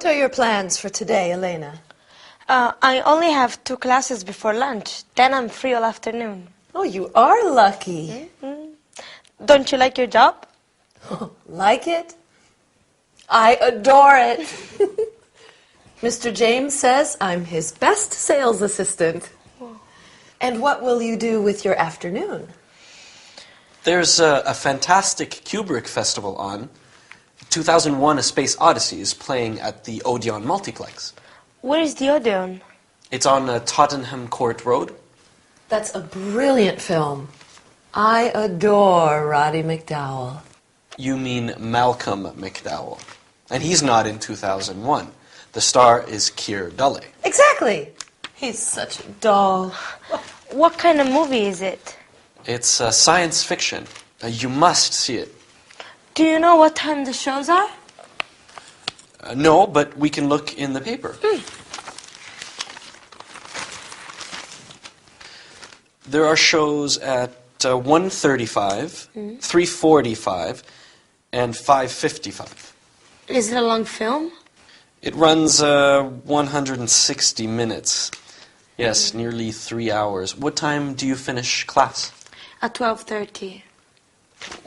What are your plans for today, Elena? I only have 2 classes before lunch. Then I'm free all afternoon. Oh, you are lucky. Don't you like your job? Like it? I adore it. Mr. James says I'm his best sales assistant. And what will you do with your afternoon? There's a fantastic Kubrick festival on. 2001: A Space Odyssey is playing at the Odeon Multiplex. Where is the Odeon? It's on Tottenham Court Road. That's a brilliant film. I adore Roddy McDowall. You mean Malcolm McDowell. And he's not in 2001. The star is Keir Dullea. Exactly. He's such a doll. What kind of movie is it? It's science fiction. You must see it. Do you know what time the shows are? No, but we can look in the paper. There are shows at 1:35, 3:45, and 5:55. Is it a long film? It runs 160 minutes. Yes, nearly 3 hours. What time do you finish class? At 12:30.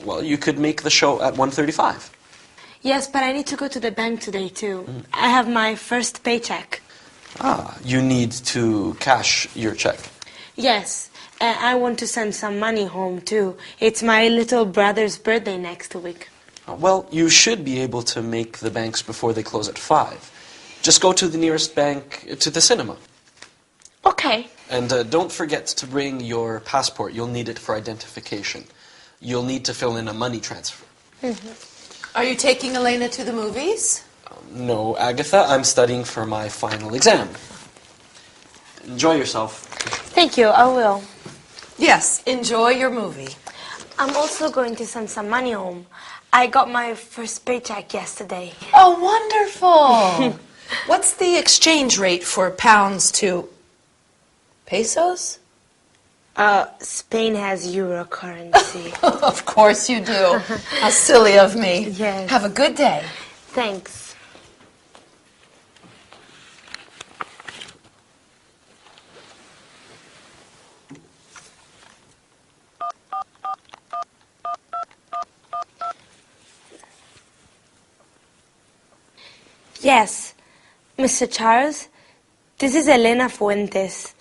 Well, you could make the show at 1:35. Yes, but I need to go to the bank today, too. I have my first paycheck. Ah, you need to cash your check. Yes, I want to send some money home, too. It's my little brother's birthday next week. Well, you should be able to make the banks before they close at 5. Just go to the nearest bank to the cinema. Okay. And don't forget to bring your passport. You'll need it for identification. You'll need to fill in a money transfer. Are you taking Elena to the movies? No, Agatha, I'm studying for my final exam. Enjoy yourself. Thank you, I will. Yes, enjoy your movie. I'm also going to send some money home. I got my first paycheck yesterday. Oh, wonderful. What's the exchange rate for pounds to pesos? Spain has euro currency. Of course you do. How silly of me. Yes. Have a good day. Thanks. Yes, Mr. Charles, this is Elena Fuentes.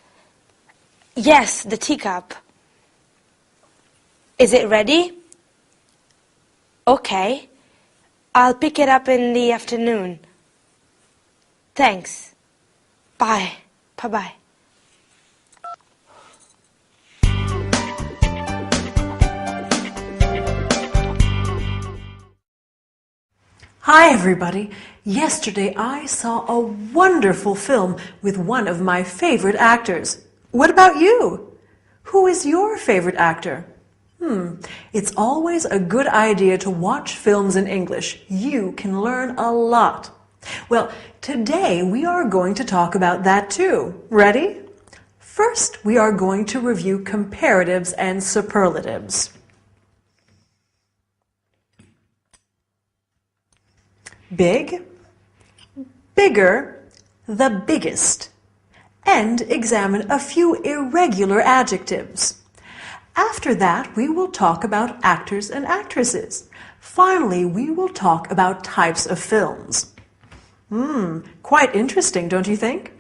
Yes, the teacup. Is it ready? Okay. I'll pick it up in the afternoon. Thanks. Bye. Bye-bye. Hi everybody! Yesterday I saw a wonderful film with one of my favorite actors. What about you? Who is your favorite actor? It's always a good idea to watch films in English. You can learn a lot. Well, today we are going to talk about that too. Ready? First, we are going to review comparatives and superlatives. Big, bigger, the biggest, and examine a few irregular adjectives. After that, we will talk about actors and actresses. Finally, we will talk about types of films. Quite interesting, don't you think?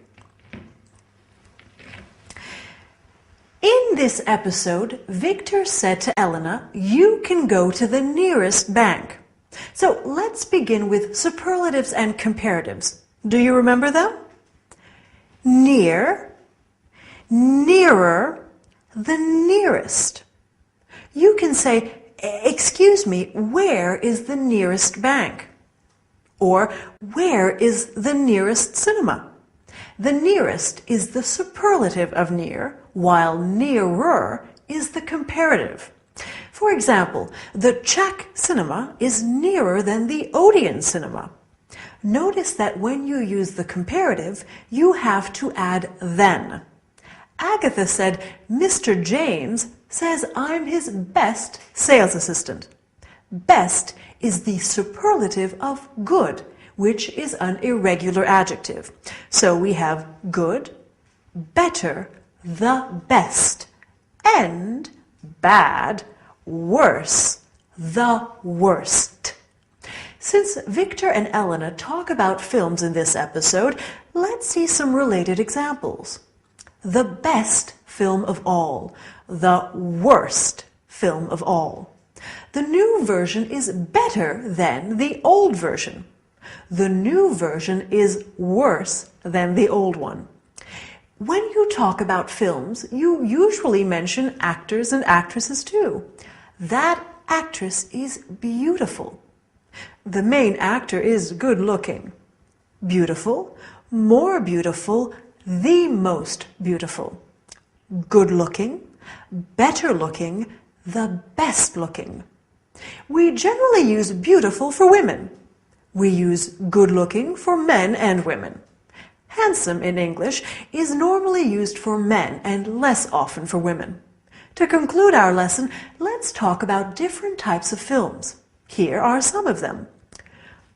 In this episode, Victor said to Elena, "You can go to the nearest bank." So let's begin with superlatives and comparatives. Do you remember them? Near, nearer, the nearest. You can say, "Excuse me, where is the nearest bank?" Or, "Where is the nearest cinema?" The nearest is the superlative of near, while nearer is the comparative. For example, the Czech cinema is nearer than the Odeon cinema. Notice that when you use the comparative, you have to add then. Agatha said, "Mr. James says I'm his best sales assistant." Best is the superlative of good, which is an irregular adjective. So we have good, better, the best, and bad, worse, the worst. Since Victor and Elena talk about films in this episode, let's see some related examples. The best film of all, the worst film of all. The new version is better than the old version. The new version is worse than the old one. When you talk about films, you usually mention actors and actresses too. That actress is beautiful. The main actor is good looking. Beautiful, more beautiful, the most beautiful. Good looking, better looking, the best looking. We generally use beautiful for women. We use good looking for men and women. Handsome in English is normally used for men and less often for women. To conclude our lesson, let's talk about different types of films. Here are some of them.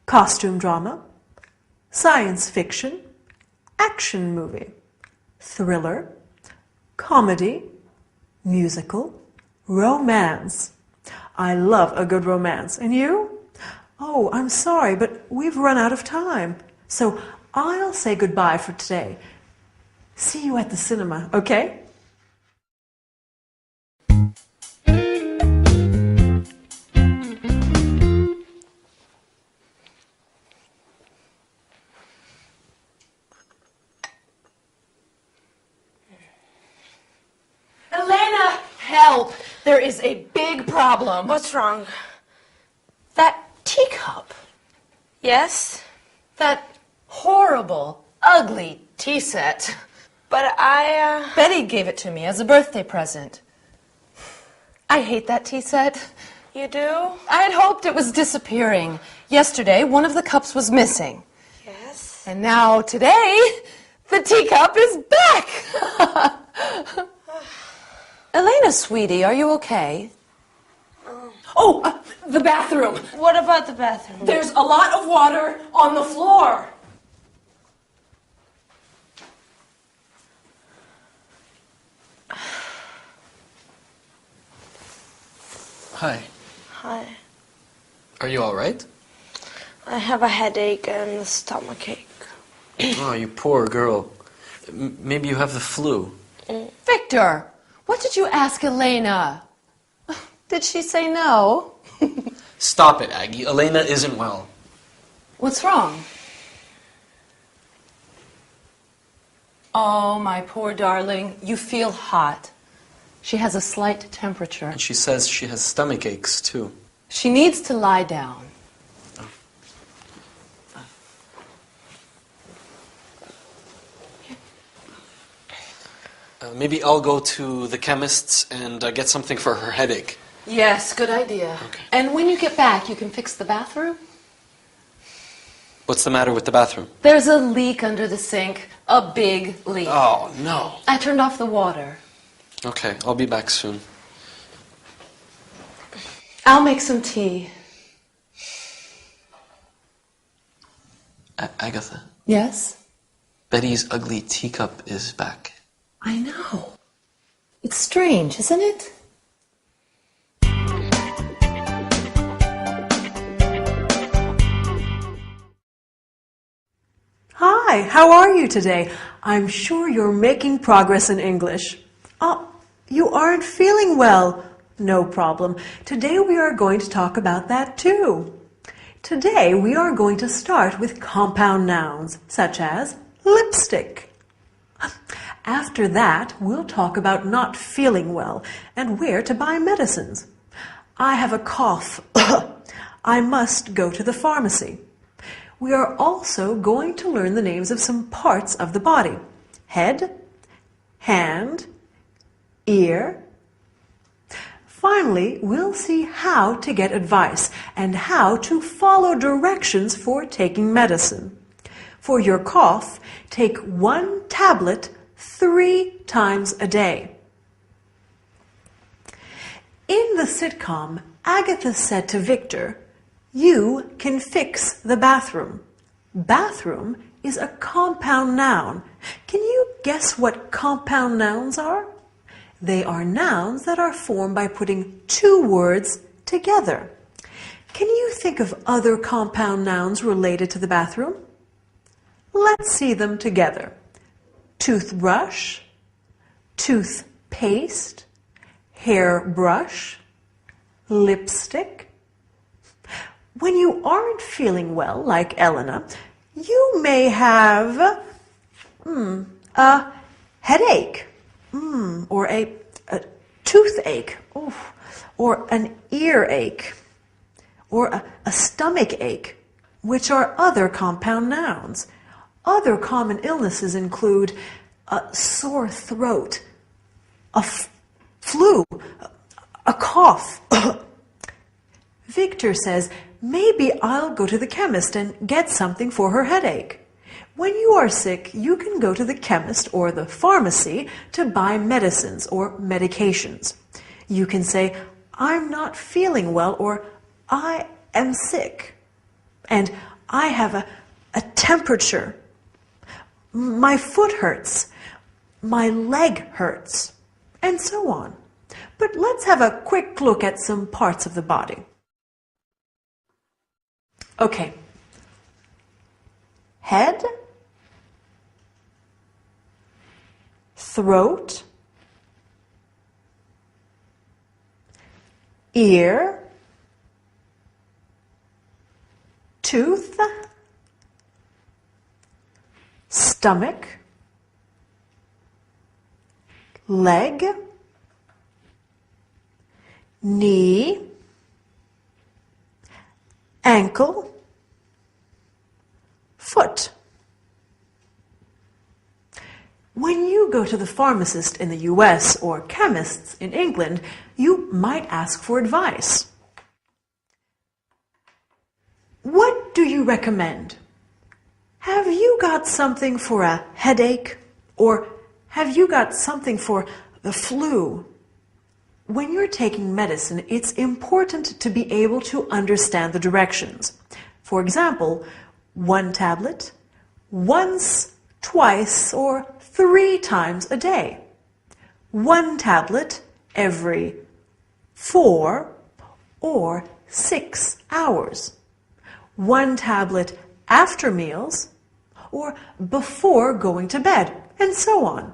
Costume drama, science fiction, action movie, thriller, comedy, musical, romance. I love a good romance. And you? Oh, I'm sorry, but we've run out of time. So I'll say goodbye for today. See you at the cinema, okay? Elena, help! There is a big problem. What's wrong? That teacup. Yes? That horrible, ugly tea set. But Betty gave it to me as a birthday present. I hate that tea set. You do? I had hoped it was disappearing. Yesterday, one of the cups was missing. Yes. And now, today, the teacup is back! Elena, sweetie, are you okay? The bathroom. What about the bathroom? There's a lot of water on the floor. Hi. Hi. Are you all right? I have a headache and a stomachache. Oh, you poor girl. Maybe you have the flu. Victor, what did you ask Elena? Did she say no? Stop it, Aggie. Elena isn't well. What's wrong? Oh, my poor darling, you feel hot. She has a slight temperature. And she says she has stomach aches, too. She needs to lie down. Maybe I'll go to the chemist's and get something for her headache. Yes, good idea. Okay. And when you get back, you can fix the bathroom? What's the matter with the bathroom? There's a leak under the sink. A big leak. Oh, no. I turned off the water. Okay, I'll be back soon. I'll make some tea. Agatha, Yes? Betty's ugly teacup is back. I know. It's strange, isn't it? Hi, how are you today? I'm sure you're making progress in English. Oh, you aren't feeling well. No problem. Today we are going to talk about that too. Today we are going to start with compound nouns, such as lipstick. After that, we'll talk about not feeling well and where to buy medicines. I have a cough. I must go to the pharmacy. We are also going to learn the names of some parts of the body. Head, hand, ear. Finally, we'll see how to get advice and how to follow directions for taking medicine. For your cough, take 1 tablet 3 times a day. In the sitcom, Agatha said to Victor, "You can fix the bathroom." Bathroom is a compound noun. Can you guess what compound nouns are? They are nouns that are formed by putting two words together. Can you think of other compound nouns related to the bathroom? Let's see them together. Toothbrush, toothpaste, hairbrush, lipstick. When you aren't feeling well, like Elena, you may have a headache, or a toothache, or an earache, or a stomach ache, which are other compound nouns. Other common illnesses include a sore throat, a flu, a cough. Victor says, maybe I'll go to the chemist and get something for her headache. When you are sick, you can go to the chemist or the pharmacy to buy medicines or medications. You can say, I'm not feeling well, or I am sick, and I have a temperature. My foot hurts, my leg hurts, and so on. But let's have a quick look at some parts of the body. Okay. Head, throat, ear, tooth, stomach, leg, knee, ankle, foot. When you go to the pharmacist in the US or chemists in England, you might ask for advice. What do you recommend? Have you got something for a headache? Or have you got something for the flu? When you're taking medicine, it's important to be able to understand the directions. For example, 1 tablet, once, twice, or 3 times a day. 1 tablet every 4 or 6 hours. 1 tablet after meals or before going to bed, and so on.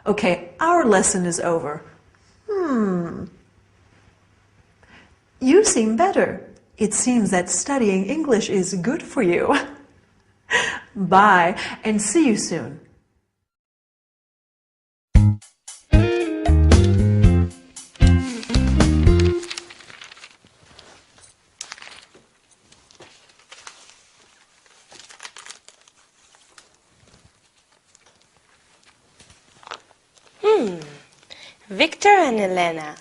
Okay, our lesson is over. You seem better. It seems that studying English is good for you. Bye, and see you soon. Victor and Elena.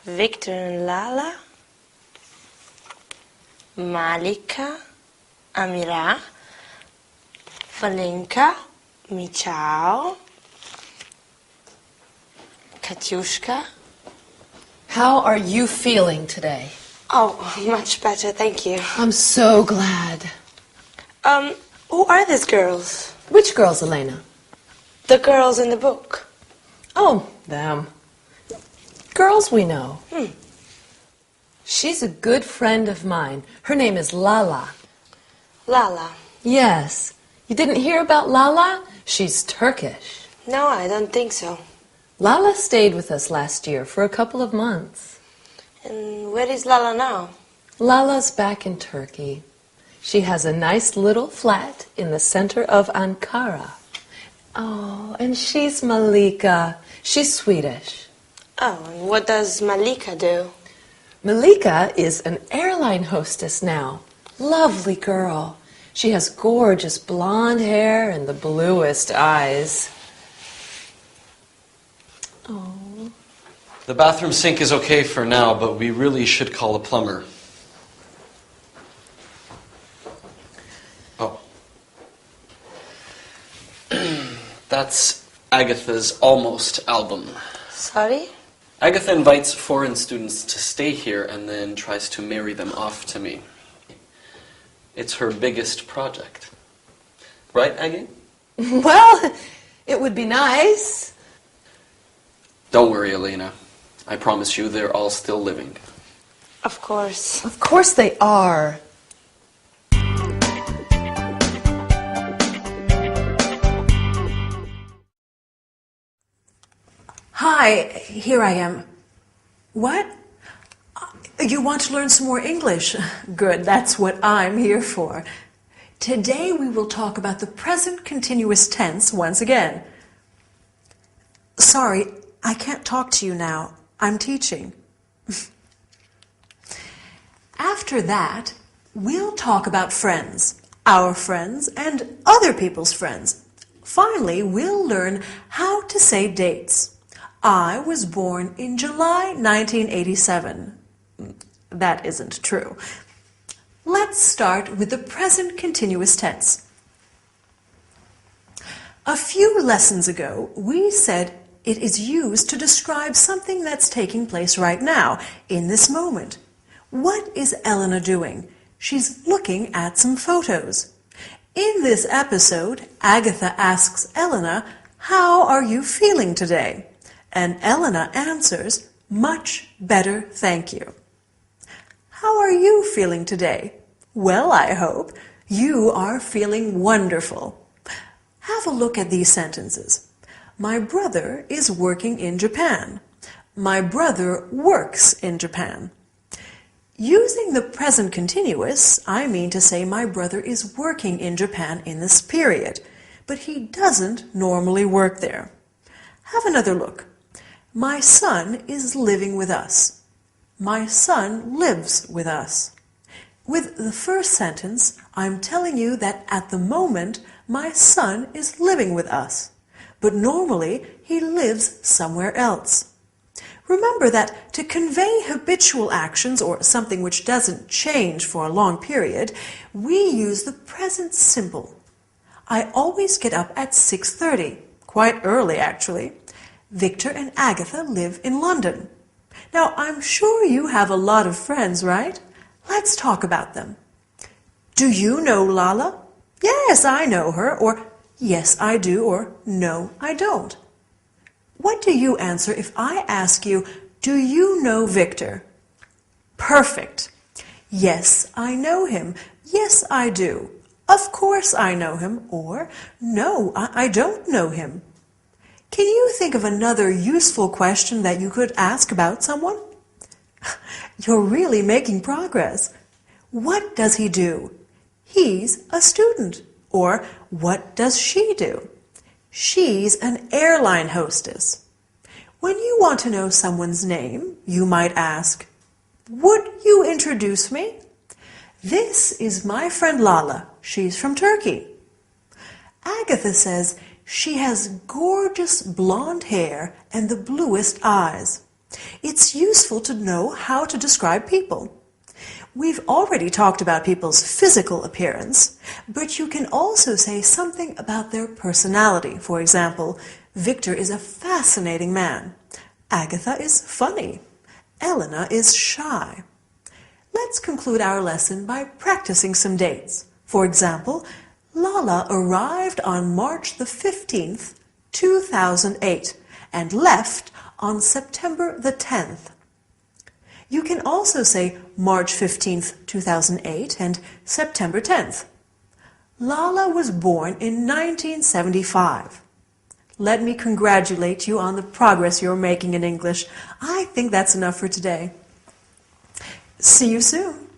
Victor and Lala. Malika, Amira, Valenka, Michał, Katyushka. How are you feeling today? Oh, much better, thank you. I'm so glad. Who are these girls? Which girls, Elena? The girls in the book. Oh, them. Girls we know. She's a good friend of mine. Her name is Lala. Lala. Yes. You didn't hear about Lala? She's Turkish. No, I don't think so. Lala stayed with us last year for a couple of months. And where is Lala now? Lala's back in Turkey. She has a nice little flat in the center of Ankara. Oh, and she's Malika. She's Swedish. Oh, and what does Malika do? Malika is an airline hostess now. Lovely girl. She has gorgeous blonde hair and the bluest eyes. Oh. The bathroom sink is okay for now, but we really should call a plumber. Oh. That's Agatha's Almost album. Sorry? Agatha invites foreign students to stay here and then tries to marry them off to me. It's her biggest project. Right, Aggie? Well, it would be nice. Don't worry, Elena. I promise you they're all still living. Of course. Of course they are. Hi, here I am. What? You want to learn some more English? Good, that's what I'm here for. Today we will talk about the present continuous tense once again. Sorry, I can't talk to you now. I'm teaching. After that, we'll talk about friends, our friends, and other people's friends. Finally, we'll learn how to say dates. I was born in July 1987. That isn't true. Let's start with the present continuous tense. A few lessons ago, we said it is used to describe something that's taking place right now, in this moment. What is Elena doing? She's looking at some photos. In this episode, Agatha asks Elena, "How are you feeling today?" And Elena answers, "Much better, thank you." How are you feeling today? Well, I hope you are feeling wonderful. Have a look at these sentences. My brother is working in Japan. My brother works in Japan. Using the present continuous, I mean to say my brother is working in Japan in this period, but he doesn't normally work there. Have another look. My son is living with us. My son lives with us. With the first sentence, I'm telling you that at the moment, my son is living with us, but normally he lives somewhere else. Remember that to convey habitual actions or something which doesn't change for a long period, we use the present simple. I always get up at 6:30, quite early actually. Victor and Agatha live in London. Now, I'm sure you have a lot of friends, right? Let's talk about them. Do you know Lala? Yes, I know her, or yes, I do, or no, I don't. What do you answer if I ask you, do you know Victor? Perfect. Yes, I know him. Yes, I do. Of course I know him, or no, I don't know him. Can you think of another useful question that you could ask about someone? You're really making progress. What does he do? He's a student. Or what does she do? She's an airline hostess. When you want to know someone's name, you might ask, would you introduce me? This is my friend Lala. She's from Turkey. Agatha says she has gorgeous blonde hair and the bluest eyes. It's useful to know how to describe people. We've already talked about people's physical appearance, but you can also say something about their personality. For example, Victor is a fascinating man. Agatha is funny. Elena is shy. Let's conclude our lesson by practicing some dates. For example, Lala arrived on March the 15th, 2008, and left on September the 10th. You can also say March 15th, 2008 and September 10th. Lala was born in 1975. Let me congratulate you on the progress you're making in English. I think that's enough for today. See you soon.